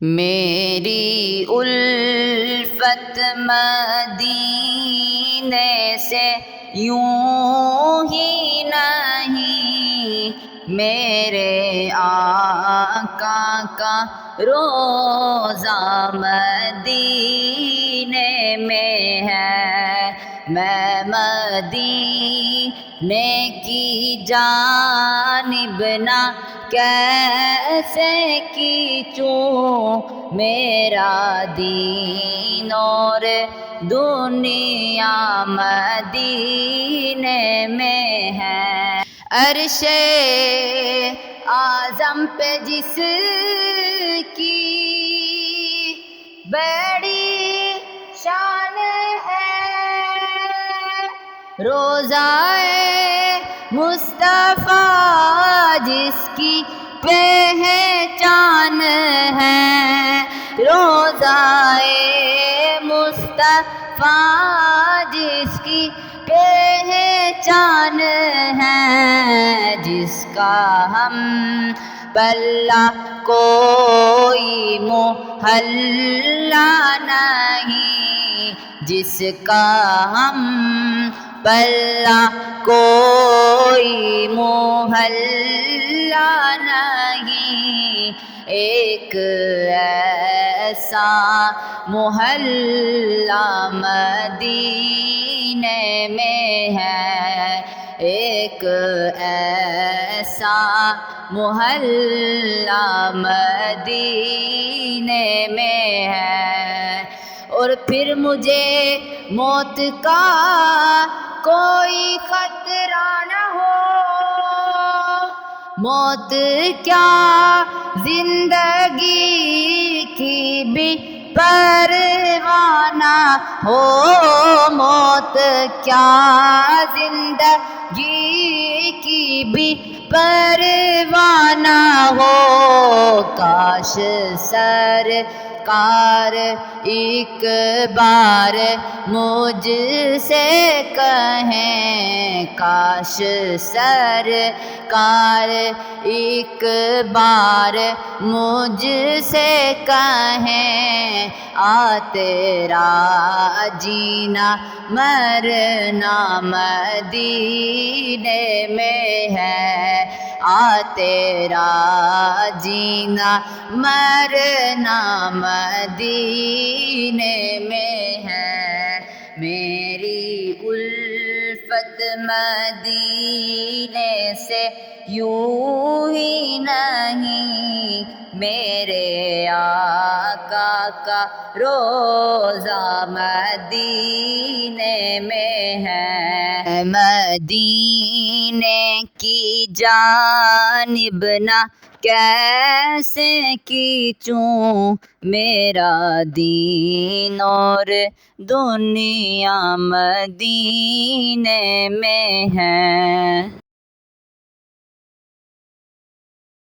میری الفت مدینے سے یوں ہی نہیں، میرے آقا کا روضہ مدینے میں ہے۔ میں مدینے کی جانب نہ کیسے کھینچوں، میرا دین اور دنیا مدینے میں ہے۔ عرش اعظم پہ جس کی بڑی شان ہے، روضہ مصطفیٰ جس کی پہچان ہے، روضہ مصطفیٰ جس کی پہچان ہے، جس کا ہم پلہ کوئی محلہ نہیں، جس کا ہم پلہ کوئی محلہ نہیں۔ ایک ایسا محلہ مدینے میں ہے، ایک ایسا محلہ مدینے میں ہے۔ اور پھر مجھے موت کا کوئی خطرہ نہ ہو، موت کیا زندگی کی بھی پرواہ نہ ہو، موت کیا زندگی کی بھی پرواہ نہ ہو۔ کاش سرکار ایک بار مجھ سے کہیں، کاش سرکار ایک بار مجھ سے کہیں، آ تیرا جینا مرنا مدینے میں ہے، آ تیرا جینا مرنا مدینے میں ہے۔ میری الفت مدینے سے یوں ہی نہیں، میرے آقا کا روضہ مدینے میں ہے۔ مدینے کی جانب نہ کیسے کھینچوں، میرا دین اور دنیا مدینے میں ہے۔